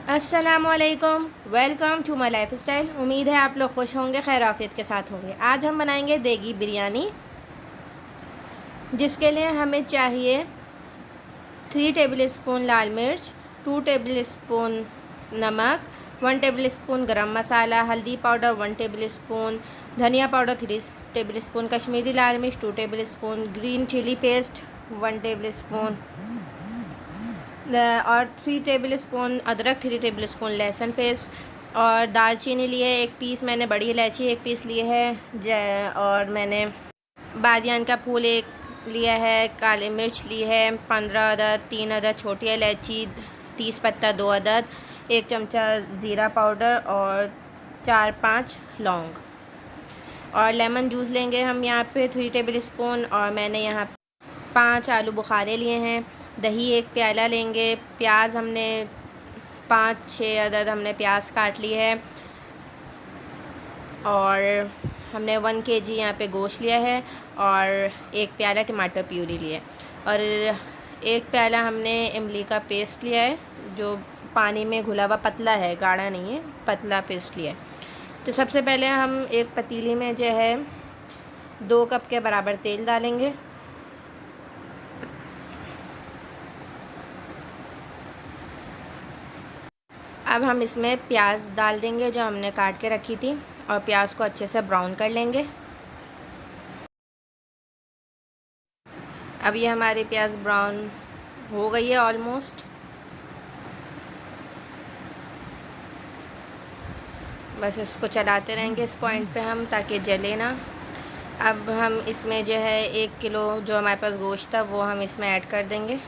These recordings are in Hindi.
अस्सलामुअलैकुम, welcome to my lifestyle. उम्मीद है आप लोग खुश होंगे, खैर आफियत के साथ होंगे। आज हम बनाएंगे देगी बिरयानी, जिसके लिए हमें चाहिए 3 टेबल स्पून लाल मिर्च, 2 टेबल स्पून नमक, 1 टेबल स्पून गरम मसाला, हल्दी पाउडर 1 टेबल स्पून, धनिया पाउडर 3 टेबल स्पून, कश्मीरी लाल मिर्च 2 tablespoon, green chilli paste 1 tablespoon और 3 टेबल स्पून अदरक, 3 टेबल स्पून लहसुन पेस्ट और दालचीनी लिए 1 पीस, मैंने बड़ी इलायची 1 पीस लिए है और मैंने बादियान का फूल 1 लिया है, काली मिर्च ली है 15 अदद, 3 अदद छोटी इलायची, 30 पत्ता 2 अदद, 1 चमचा ज़ीरा पाउडर और 4-5 लौंग। और लेमन जूस लेंगे हम यहाँ पे 3 टेबल स्पून और मैंने यहाँ 5 आलू बुखारे लिए हैं। दही 1 प्याला लेंगे। प्याज हमने 5-6 अदद हमने प्याज काट ली है और हमने 1 kg यहाँ पे गोश्त लिया है और 1 प्याला टमाटर प्यूरी लिए और 1 प्याला हमने इमली का पेस्ट लिया है, जो पानी में घुला हुआ पतला है, गाढ़ा नहीं है, पतला पेस्ट लिया है। तो सबसे पहले हम एक पतीली में जो है 2 कप के बराबर तेल डालेंगे। अब हम इसमें प्याज डाल देंगे जो हमने काट के रखी थी और प्याज को अच्छे से ब्राउन कर लेंगे। अब ये हमारी प्याज ब्राउन हो गई है ऑलमोस्ट। बस इसको चलाते रहेंगे इस पॉइंट पे हम, ताकि जले ना। अब हम इसमें जो है 1 किलो जो हमारे पास गोश्त था वो हम इसमें ऐड कर देंगे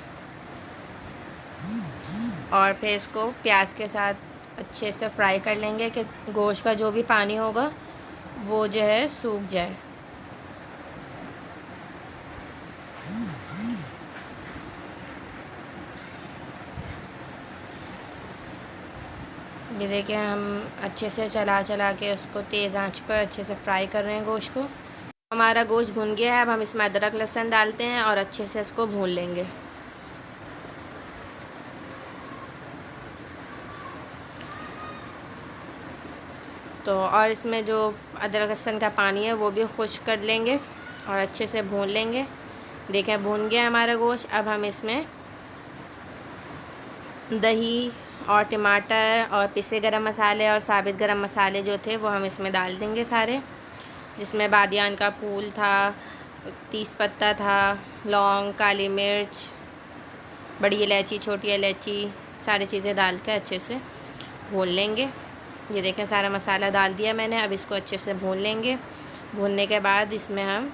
और फिर इसको प्याज के साथ अच्छे से फ्राई कर लेंगे कि गोश्त का जो भी पानी होगा वो जो है सूख जाए। ये देखिए हम अच्छे से चला चला के उसको तेज़ आंच पर अच्छे से फ्राई कर रहे हैं गोश्त को। हमारा गोश्त भुन गया है। अब हम इसमें अदरक लहसुन डालते हैं और अच्छे से इसको भून लेंगे। तो और इसमें जो अदरक लहसुन का पानी है वो भी खुश्क कर लेंगे और अच्छे से भून लेंगे। देखें भून गया हमारा गोश्त। अब हम इसमें दही और टमाटर और पिसे गरम मसाले और साबित गरम मसाले जो थे वो हम इसमें डाल देंगे सारे, जिसमें बादियान का फूल था, 30 पत्ता था, लौंग, काली मिर्च, बड़ी इलायची, छोटी इलायची, सारी चीज़ें डाल के अच्छे से भून लेंगे। ये देखें सारा मसाला डाल दिया मैंने। अब इसको अच्छे से भून लेंगे। भूनने के बाद इसमें हम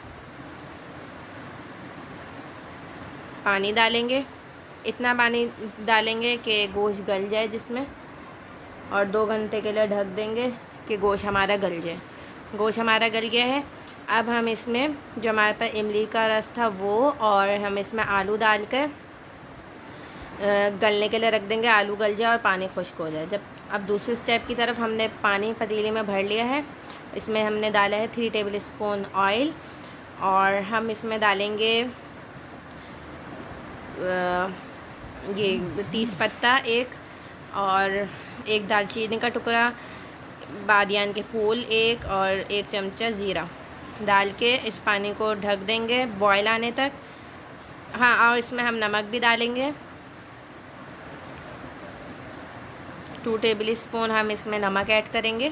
पानी डालेंगे। इतना पानी डालेंगे कि गोश्त गल जाए जिसमें, और 2 घंटे के लिए ढक देंगे कि गोश्त हमारा गल जाए। गोश्त हमारा गल गया है। अब हम इसमें जो हमारे पास इमली का रस था वो और हम इसमें आलू डाल कर गलने के लिए रख देंगे। आलू गल जाए और पानी खुश्क हो जाए। जब अब दूसरी स्टेप की तरफ हमने पानी पतीले में भर लिया है। इसमें हमने डाला है 3 टेबल स्पून ऑयल और हम इसमें डालेंगे ये 30 पत्ता 1 और 1 दालचीनी का टुकड़ा, बादियान के फूल 1 और 1 चमचा ज़ीरा डाल के इस पानी को ढक देंगे बॉयल आने तक। हाँ, और इसमें हम नमक भी डालेंगे 2 टेबल स्पून हम इसमें नमक ऐड करेंगे।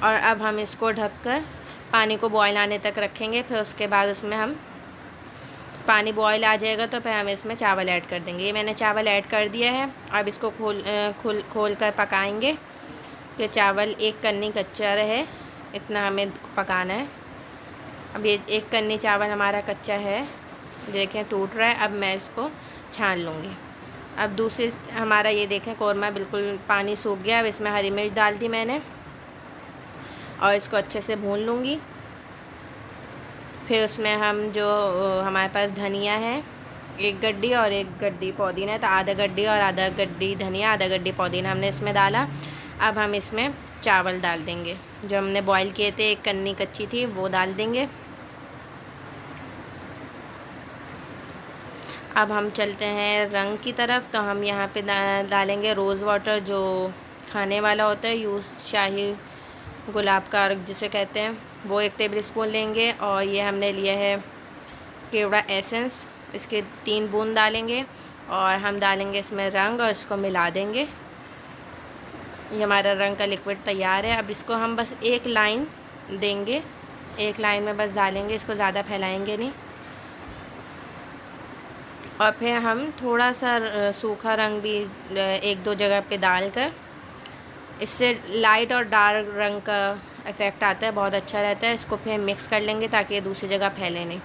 और अब हम इसको ढककर पानी को बॉयल आने तक रखेंगे। फिर उसके बाद उसमें हम पानी बॉयल आ जाएगा तो फिर हम इसमें चावल ऐड कर देंगे। ये मैंने चावल ऐड कर दिया है। अब इसको खोल कर पकाएंगे कि चावल 1 कन्नी कच्चा रहे, इतना हमें पकाना है। अब ये 1 कन्नी चावल हमारा कच्चा है, देखें टूट रहा है। अब मैं इसको छान लूँगी। अब दूसरी हमारा ये देखें कौरमा बिल्कुल पानी सूख गया। अब इसमें हरी मिर्च डाल दी मैंने और इसको अच्छे से भून लूँगी। फिर उसमें हम जो हमारे पास धनिया है 1 गड्डी और 1 गड्डी पुदीना, तो आधा गड्डी और आधा गड्डी धनिया, आधा गड्डी पुदीना हमने इसमें डाला। अब हम इसमें चावल डाल देंगे जो हमने बॉईल किए थे, 1 कन्नी कच्ची थी वो डाल देंगे। अब हम चलते हैं रंग की तरफ। तो हम यहाँ पे डालेंगे रोज़ वाटर, जो खाने वाला होता है, यूज़ शाही गुलाब का अर्क जिसे कहते हैं, वो 1 टेबल स्पून लेंगे। और ये हमने लिया है केवड़ा एसेंस, इसके 3 बूंद डालेंगे। और हम डालेंगे इसमें रंग और इसको मिला देंगे। ये हमारा रंग का लिक्विड तैयार है। अब इसको हम बस एक लाइन देंगे, एक लाइन में बस डालेंगे, इसको ज़्यादा फैलाएंगे नहीं। और फिर हम थोड़ा सा सूखा रंग भी 1-2 जगह पे डालकर, इससे लाइट और डार्क रंग का इफ़ेक्ट आता है, बहुत अच्छा रहता है। इसको फिर मिक्स कर लेंगे ताकि ये दूसरी जगह फैले नहीं।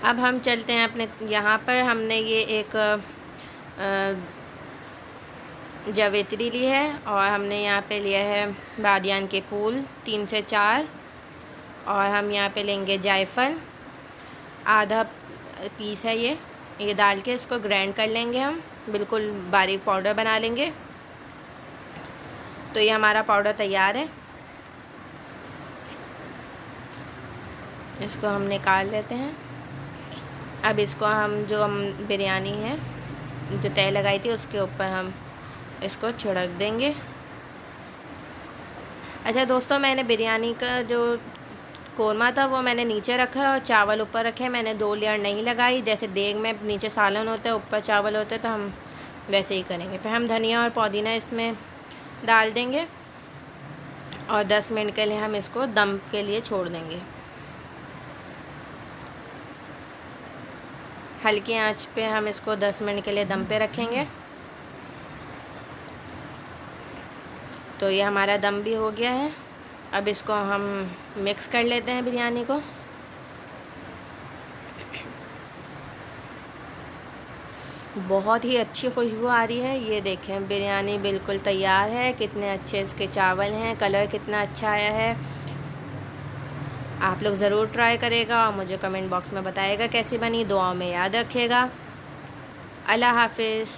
अब हम चलते हैं अपने यहाँ पर। हमने ये एक जावित्री ली है और हमने यहाँ पे लिया है बादियान के फूल 3 से 4। और हम यहाँ पे लेंगे जायफल, आधा पीस है ये डाल के इसको ग्राइंड कर लेंगे, हम बिल्कुल बारीक पाउडर बना लेंगे। तो ये हमारा पाउडर तैयार है। इसको हम निकाल लेते हैं। अब इसको हम बिरयानी है जो तय लगाई थी उसके ऊपर हम इसको छिड़क देंगे। अच्छा दोस्तों, मैंने बिरयानी का जो कोरमा था वो मैंने नीचे रखा है और चावल ऊपर रखे। मैंने 2 लेयर नहीं लगाई, जैसे देग में नीचे सालन होता है ऊपर चावल होता है, तो हम वैसे ही करेंगे। फिर हम धनिया और पुदीना इसमें डाल देंगे और 10 मिनट के लिए हम इसको दम के लिए छोड़ देंगे। हल्की आंच पे हम इसको 10 मिनट के लिए दम पे रखेंगे। तो ये हमारा दम भी हो गया है। अब इसको हम मिक्स कर लेते हैं बिरयानी को। बहुत ही अच्छी खुशबू आ रही है। ये देखें, बिरयानी बिल्कुल तैयार है। कितने अच्छे इसके चावल हैं, कलर कितना अच्छा आया है। आप लोग ज़रूर ट्राई करेगा और मुझे कमेंट बॉक्स में बताएगा कैसी बनी। दुआओं में याद रखिएगा। अल्लाह हाफिज़।